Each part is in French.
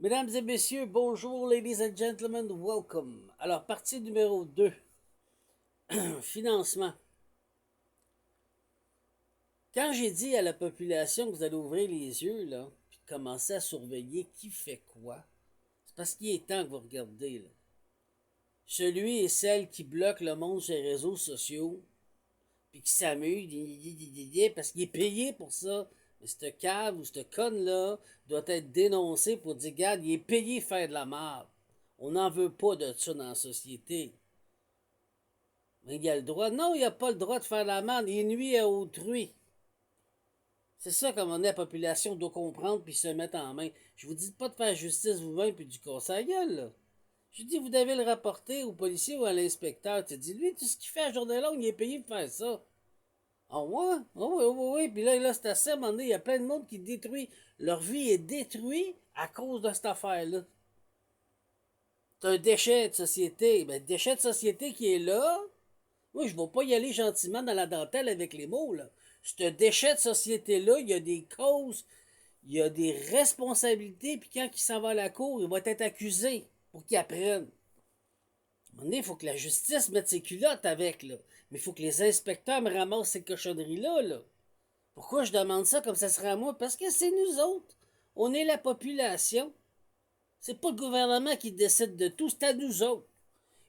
Mesdames et messieurs, bonjour, ladies and gentlemen, welcome. Alors, partie numéro 2, financement. Quand j'ai dit à la population que vous allez ouvrir les yeux, là, puis commencer à surveiller qui fait quoi, c'est parce qu'il est temps que vous regardez, là. Celui et celle qui bloquent le monde sur les réseaux sociaux, puis qui s'amuse, parce qu'il est payé pour ça. Mais cette cave ou cette conne-là doit être dénoncé pour dire, regarde, il est payé faire de la merde. On n'en veut pas de ça dans la société. Mais il a le droit. Non, il n'a pas le droit de faire la merde. Il nuit à autrui. C'est ça comme on est, la population doit comprendre puis se mettre en main. Je vous dis pas de faire justice vous-même puis du conseil à gueule, là. Je dis, vous devez le rapporter au policier ou à l'inspecteur. Tu dis, lui, tout ce qu'il fait à journée longue, il est payé pour faire ça. Ah ouais? Ah oui, oui, oui. Puis là c'est assez, à un moment donné, il y a plein de monde qui détruit. Leur vie est détruite à cause de cette affaire-là. C'est un déchet de société. Ben, déchet de société qui est là. Moi, je ne vais pas y aller gentiment dans la dentelle avec les mots, là. Ce déchet de société-là, il y a des causes, il y a des responsabilités, puis quand il s'en va à la cour, il va être accusé pour qu'il apprenne. À un moment donné, il faut que la justice mette ses culottes avec, là. Mais il faut que les inspecteurs me ramassent ces cochonneries-là, là. Pourquoi je demande ça comme ça serait à moi? Parce que c'est nous autres. On est la population. C'est pas le gouvernement qui décide de tout, c'est à nous autres.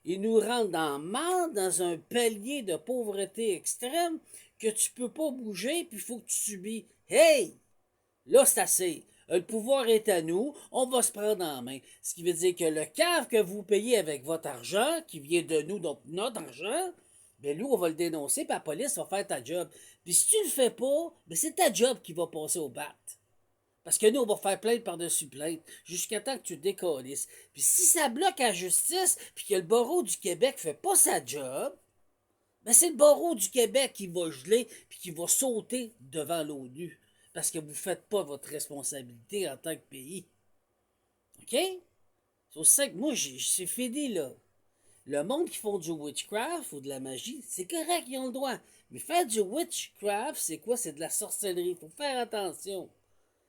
Ils nous rendent dans mal, dans un palier de pauvreté extrême, que tu peux pas bouger, puis il faut que tu subis. Hey! Là, c'est assez. Le pouvoir est à nous, on va se prendre en main. Ce qui veut dire que le cave que vous payez avec votre argent, qui vient de nous, donc notre argent, ben nous, on va le dénoncer, puis la police va faire ta job. Puis si tu le fais pas, ben c'est ta job qui va passer au bat. Parce que nous, on va faire plainte par-dessus plainte, jusqu'à temps que tu décollisses. Puis si ça bloque la justice, puis que le barreau du Québec fait pas sa job, ben c'est le barreau du Québec qui va geler, puis qui va sauter devant l'ONU. Parce que vous ne faites pas votre responsabilité en tant que pays. OK? C'est aussi ça que moi, c'est fini, là. Le monde qui font du witchcraft ou de la magie, c'est correct, ils ont le droit. Mais faire du witchcraft, c'est quoi? C'est de la sorcellerie. Il faut faire attention.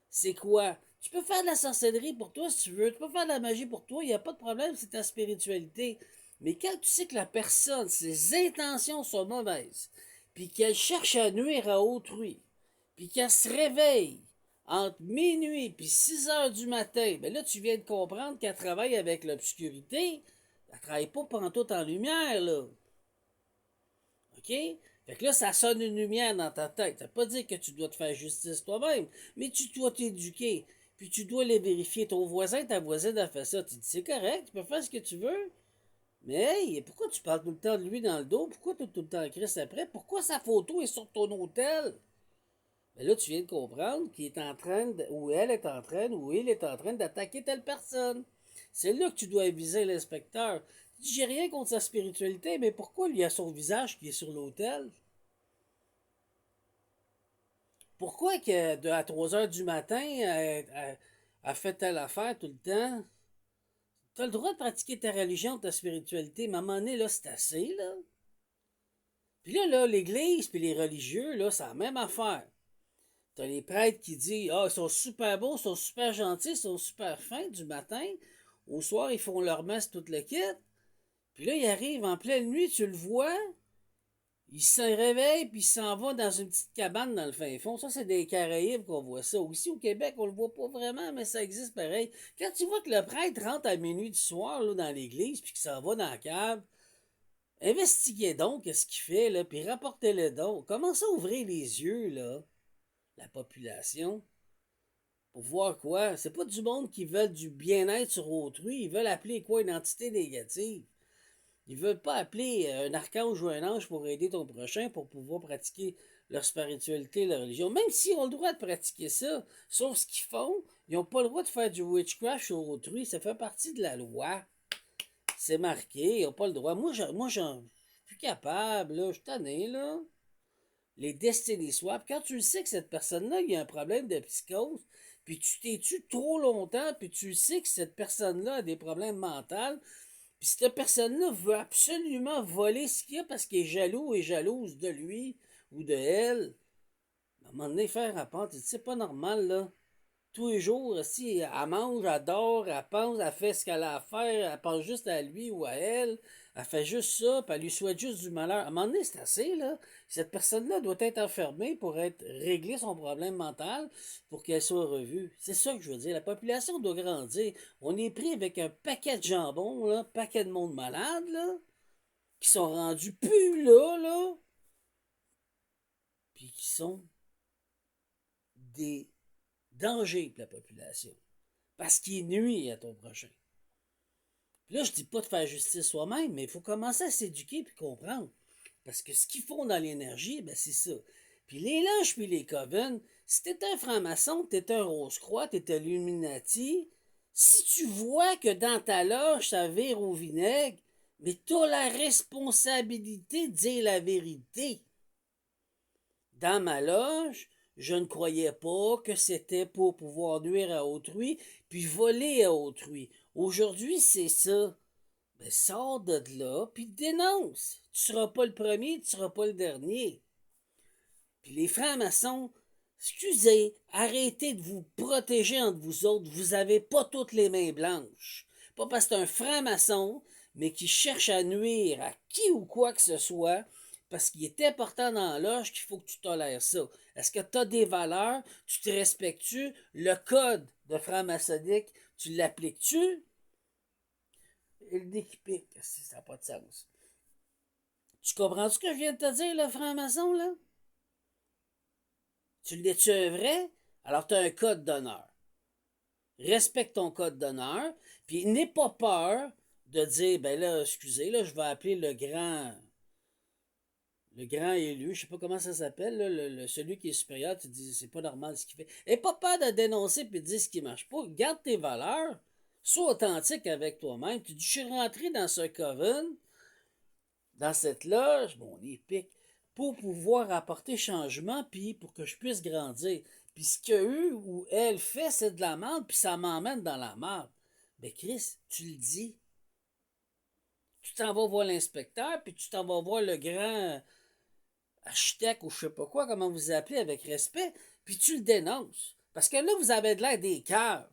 C'est quoi? Tu peux faire de la sorcellerie pour toi si tu veux. Tu peux faire de la magie pour toi. Il n'y a pas de problème, c'est ta spiritualité. Mais quand tu sais que la personne, ses intentions sont mauvaises, puis qu'elle cherche à nuire à autrui, puis qu'elle se réveille entre minuit et 6 heures du matin, ben là, tu viens de comprendre qu'elle travaille avec l'obscurité. Elle travaille pas pantoute en lumière, là. OK? Fait que là, ça sonne une lumière dans ta tête. Ça veut pas dire que tu dois te faire justice toi-même, mais tu dois t'éduquer. Puis tu dois les vérifier. Ton voisin, ta voisine a fait ça. Tu dis, c'est correct, tu peux faire ce que tu veux. Mais hey, pourquoi tu parles tout le temps de lui dans le dos? Pourquoi tu es tout le temps Chris après? Pourquoi sa photo est sur ton hôtel? Mais là, tu viens de comprendre qu'il est en train, ou elle est en train, ou il est en train d'attaquer telle personne. C'est là que tu dois aviser l'inspecteur. Tu dis, j'ai rien contre sa spiritualité, mais pourquoi lui a son visage qui est sur l'hôtel? Pourquoi que à 3 heures du matin, elle fait telle affaire tout le temps? Tu as le droit de pratiquer ta religion, ta spiritualité, mais à un moment donné, là, c'est assez, là. Puis là, l'Église puis les religieux, là, c'est la même affaire. T'as les prêtres qui disent, ah, ils sont super beaux, ils sont super gentils, ils sont super fins du matin. Au soir, ils font leur messe toute le kit. Puis là, ils arrivent en pleine nuit, tu le vois, il se réveille puis il s'en va dans une petite cabane dans le fin fond. Ça, c'est des Caraïbes qu'on voit ça. Ici au Québec, on le voit pas vraiment, mais ça existe pareil. Quand tu vois que le prêtre rentre à minuit du soir là, dans l'église puis qu'il s'en va dans la cave, investiguez donc ce qu'il fait, là, puis rapportez-le donc. Commencez à ouvrir les yeux, là, la population, pour voir quoi. C'est pas du monde qui veut du bien-être sur autrui. Ils veulent appeler quoi une entité négative. Ils veulent pas appeler un archange ou un ange pour aider ton prochain pour pouvoir pratiquer leur spiritualité, leur religion. Même s'ils ont le droit de pratiquer ça, sauf ce qu'ils font, ils n'ont pas le droit de faire du witchcraft sur autrui. Ça fait partie de la loi. C'est marqué, ils n'ont pas le droit. J'en suis plus capable, là. Je suis tanné, là. Les Destiny Swap, quand tu le sais que cette personne-là, il y a un problème de psychose, puis tu t'es tué trop longtemps, puis tu sais que cette personne-là a des problèmes mentaux, puis cette personne-là veut absolument voler ce qu'il y a parce qu'il est jaloux et jalouse de lui ou de elle. À un moment donné, faire rapport, c'est pas normal, là. tous les jours, si elle mange, elle dort, elle pense, elle fait ce qu'elle a à faire, elle pense juste à lui ou à elle, elle fait juste ça, puis elle lui souhaite juste du malheur. À un moment donné, c'est assez, là. Cette personne-là doit être enfermée pour régler son problème mental pour qu'elle soit revue. C'est ça que je veux dire. La population doit grandir. On est pris avec un paquet de jambon, là, paquet de monde malade, là, qui sont rendus plus là, puis qui sont des dangers pour la population. Parce qu'il nuit à ton prochain. Puis là, je dis pas de faire justice soi-même, mais il faut commencer à s'éduquer puis comprendre. Parce que ce qu'ils font dans l'énergie, ben c'est ça. Puis les loges puis les coven, si t'es un franc-maçon, t'es un Rose-Croix, t'es un Illuminati, si tu vois que dans ta loge, ça vire au vinaigre, mais t'as la responsabilité de dire la vérité. Dans ma loge, je ne croyais pas que c'était pour pouvoir nuire à autrui, puis voler à autrui. Aujourd'hui, c'est ça. Ben, sors de là, puis dénonce. Tu seras pas le premier, tu seras pas le dernier. Puis les francs-maçons, excusez, arrêtez de vous protéger entre vous autres. Vous avez pas toutes les mains blanches. Pas parce que c'est un franc-maçon, mais qui cherche à nuire à qui ou quoi que ce soit, parce qu'il est important dans l'âge qu'il faut que tu tolères ça. Est-ce que tu as des valeurs? Tu te respectes-tu? Le code de franc-maçonnique, tu l'appliques-tu? Et le déquipique, ça n'a pas de sens. Tu comprends ce que je viens de te dire, le franc-maçon, là? Tu l'es-tu un vrai? Alors, tu as un code d'honneur. Respecte ton code d'honneur, puis n'aie pas peur de dire, ben là, excusez, là, je vais appeler le grand élu, je sais pas comment ça s'appelle, là, celui qui est supérieur, tu dis, c'est pas normal ce qu'il fait. N'aie pas peur de dénoncer puis de dire ce qui marche pas. Garde tes valeurs. Sois authentique avec toi-même. Tu dis, je suis rentré dans ce coven, dans cette loge, bon, on est pique, pour pouvoir apporter changement, puis pour que je puisse grandir. Puis ce que eux ou elle fait, c'est de la merde, puis ça m'emmène dans la merde. Mais Chris, tu le dis. Tu t'en vas voir l'inspecteur, puis tu t'en vas voir le grand architecte ou je sais pas quoi, comment vous appelez avec respect, puis tu le dénonces. Parce que là, vous avez de l'air des caves.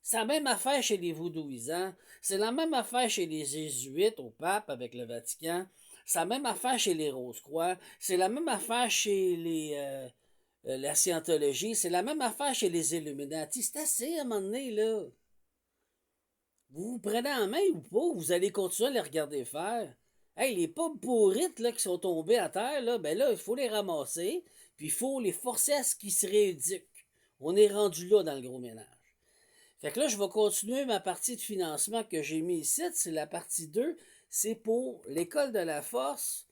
C'est la même affaire chez les vaudouisants. C'est la même affaire chez les jésuites au pape avec le Vatican. C'est la même affaire chez les Rose-Croix. C'est la même affaire chez la scientologie. C'est la même affaire chez les Illuminati. C'est assez à un moment donné, là. Vous vous prenez en main ou pas, vous allez continuer à les regarder faire. Hey, les pommes pourrites là, qui sont tombées à terre, là, ben là, il faut les ramasser, puis il faut les forcer à ce qu'ils se rééduquent. On est rendu là dans le gros ménage. Fait que là, je vais continuer ma partie de financement que j'ai mis ici. C'est la partie 2. C'est pour l'école de la force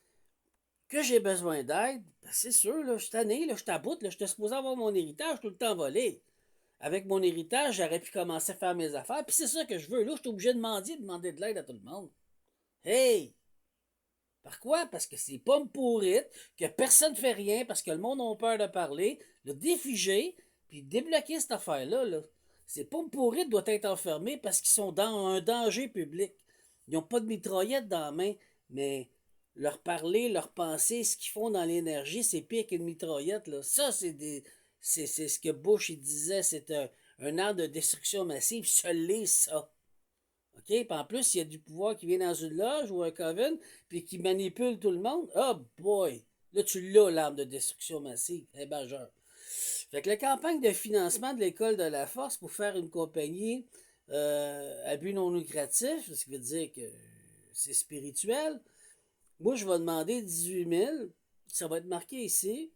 que j'ai besoin d'aide. Ben, c'est sûr, là, je suis tanné, là, je t'aboute, là, je suis supposé avoir mon héritage tout le temps volé. Avec mon héritage, j'aurais pu commencer à faire mes affaires. Puis c'est ça que je veux. Là, je suis obligé de demander de l'aide à tout le monde. Hey! Par quoi? Parce que c'est pas me pourrite, que personne ne fait rien, parce que le monde a peur de parler, le défiger, puis débloquer cette affaire-là. Là. Ces pommes pourrites doivent être enfermées parce qu'ils sont dans un danger public. Ils n'ont pas de mitraillette dans la main, mais leur parler, leur penser, ce qu'ils font dans l'énergie, c'est pire qu'une mitraillette. Là. Ça, c'est ce que Bush il disait, c'est un art de destruction massive. Ça l'est, ça. OK? Puis en plus, il y a du pouvoir qui vient dans une loge ou un coven, puis qui manipule tout le monde. Oh boy! Là, tu l'as, l'arme de destruction massive. Eh ben, genre. Fait que la campagne de financement de l'École de la Force pour faire une compagnie à but non lucratif, ce qui veut dire que c'est spirituel, moi, je vais demander 18 000. Ça va être marqué ici.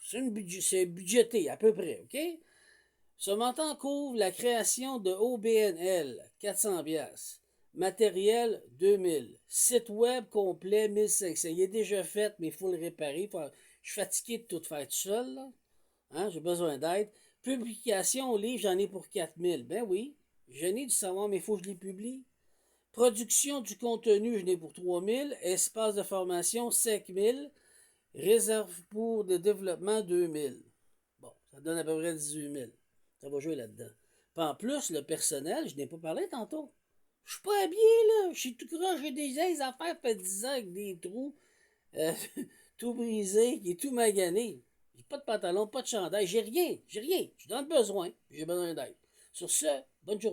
C'est budgété, à peu près, OK? Ce montant couvre la création de OBNL, 400$. Matériel, 2000. Site web complet, 1500. Il est déjà fait, mais il faut le réparer. Je suis fatigué de tout faire tout seul. Là. Hein? J'ai besoin d'aide. Publication, livre, j'en ai pour 4000. Ben oui, j'en ai du savoir, mais il faut que je les publie. Production du contenu, j'en ai pour 3000. Espace de formation, 5000. Réserve pour de développement, 2000. Bon, ça donne à peu près 18 000. Ça va jouer là-dedans. Puis en plus, le personnel, je n'ai pas parlé tantôt. Je suis pas habillé, là. Je suis tout croche, j'ai des vieilles affaires, fait 10 ans avec des trous, euh, tout brisé, qui est tout magané. J'ai pas de pantalon, pas de chandail, j'ai rien. Je suis dans le besoin, j'ai besoin d'aide. Sur ce, bonne journée.